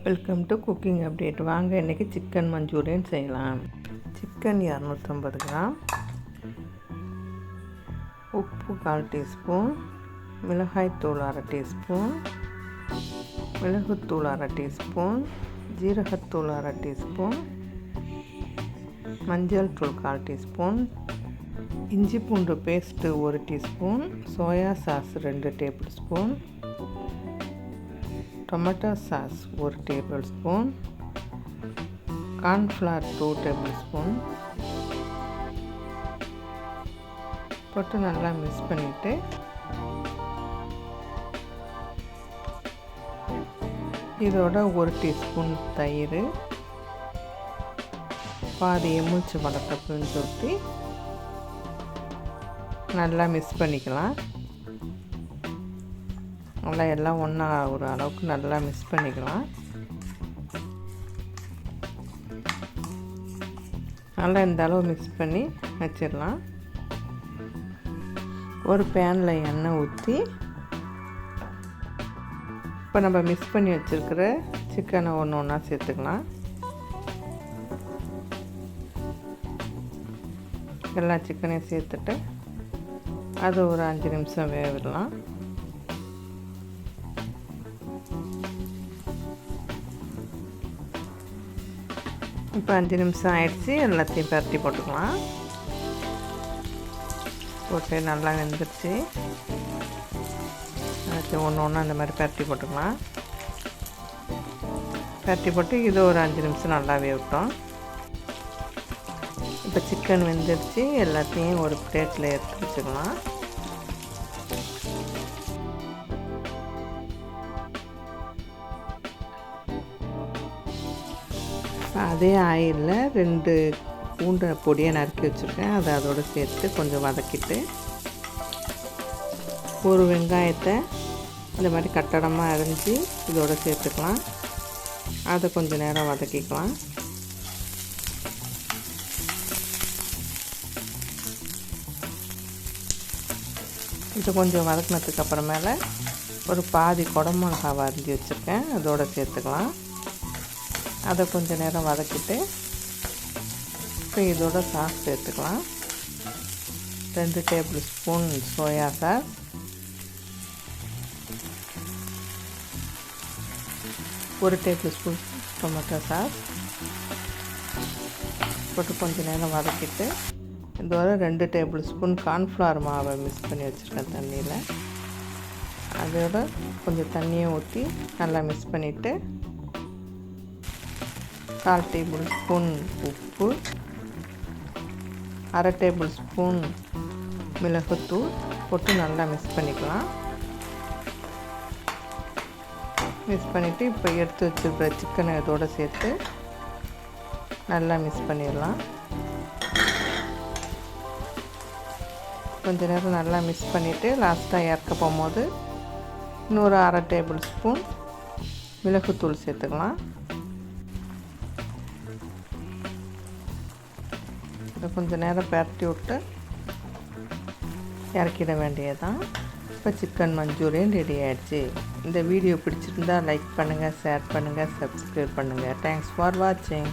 Welcome to cooking update. வாங்க இன்றைக்கி chicken Manchurian செய்யலாம். சிக்கன் 250 கிராம், உப்பு 1/4 டீஸ்பூன், மிளகாய்த்தூள் 1/2 டீஸ்பூன், மிளகுத்தூள் 1/2 டீஸ்பூன், ஜீரகத்தூள் 1/2 டீஸ்பூன், மஞ்சள் தூள் 1/4 டீஸ்பூன், இஞ்சி பூண்டு paste 1 teaspoon, soya sauce 2 table spoon, tomato sauce 1 table spoon, cornflour 2 table spoon போட்டு நல்லா மிக்ஸ் பண்ணிவிட்டு இதோட 1 டீஸ்பூன் தயிர், பாதி 𝗦𝘁𝘁𝘂𝘀 பிழிஞ்சு ஊற்றி நல்லா மிக்ஸ் பண்ணிக்கலாம். நல்லா எல்லாம் ஒன்றா ஒரு அளவுக்கு நல்லா மிக்ஸ் பண்ணிக்கலாம். நல்லா இந்த அளவு மிக்ஸ் பண்ணி வச்சிடலாம். ஒரு பேனில் எண்ணெய் ஊற்றி இப்போ நம்ம மிக்ஸ் பண்ணி வச்சுருக்கிற சிக்கனை ஒன்று ஒன்றா சேர்த்துக்கலாம். எல்லா சிக்கனையும் சேர்த்துட்டு அது ஒரு 5 நிமிஷம் வேக விடலாம். இப்போ 5 நிமிஷம் ஆயிடுச்சு. எல்லாத்தையும் பரட்டி போட்டுக்கலாம். போட்டு நல்லா வெந்துருச்சு. எல்லாத்தையும் ஒன்று ஒன்று அந்த மாதிரி பரட்டி போட்டுக்கலாம். பரட்டி போட்டு இது ஒரு 5 நிமிஷம் நல்லா வேகட்டும். இப்போ சிக்கன் வெந்துருச்சு. எல்லாத்தையும் ஒரு பிளேட்டில் எடுத்து வச்சுக்கலாம். அதே ஆயிலில் 2 பூண்டை பொடியை நறுக்கி வச்சுருக்கேன். அதை அதோடு சேர்த்து கொஞ்சம் வதக்கிட்டு ஒரு வெங்காயத்தை இந்த மாதிரி கட்டடமாக அரிஞ்சு இதோடு சேர்த்துக்கலாம். அதை கொஞ்சம் நேரம் வதக்கிக்கலாம். இது கொஞ்சம் வதக்கினதுக்கு அப்புறமேல ஒரு பாதி குடமிளகாவை அரிஞ்சு வச்சுருக்கேன். அதோடு சேர்த்துக்கலாம். அதை கொஞ்சம் நேரம் வதக்கிட்டு இப்போ இதோட சாஸ் சேர்த்துக்கலாம். 2 table spoon soya sauce, 1 table spoon tomato sauce போட்டு கொஞ்சம் நேரம் வதக்கிட்டு இதோட 2 டேபிள் ஸ்பூன் கார்ன்ஃப்ளவர் மாவை மிக்ஸ் பண்ணி வச்சுருக்கேன் தண்ணியில். அதோட கொஞ்சம் தண்ணியை ஊற்றி நல்லா மிக்ஸ் பண்ணிவிட்டு 1/4 டேபிள் ஸ்பூன் உப்பு, 1/2 டேபிள் ஸ்பூன் மிளகுத்தூள் போட்டு நல்லா மிக்ஸ் பண்ணிக்கலாம். மிக்ஸ் பண்ணிவிட்டு இப்போ எடுத்து வச்சுருக்கிற சிக்கனை இதோடு சேர்த்து நல்லா மிக்ஸ் பண்ணிடலாம். கொஞ்ச நேரம் நல்லா மிக்ஸ் பண்ணிவிட்டு லாஸ்ட்டாக இறக்க போகும்போது இன்னொரு 1/2 டேபிள் ஸ்பூன் மிளகுத்தூள் சேர்த்துக்கலாம். கொஞ்சம் நேரம் பரட்டி விட்டு இறக்கிட வேண்டியதான். இப்போ சிக்கன் மஞ்சூரியன் ரெடி ஆகிடுச்சு. இந்த வீடியோ பிடிச்சிருந்தால் லைக் பண்ணுங்கள், ஷேர் பண்ணுங்கள், சப்ஸ்கிரைப் பண்ணுங்கள். தேங்க்ஸ் ஃபார் வாட்சிங்.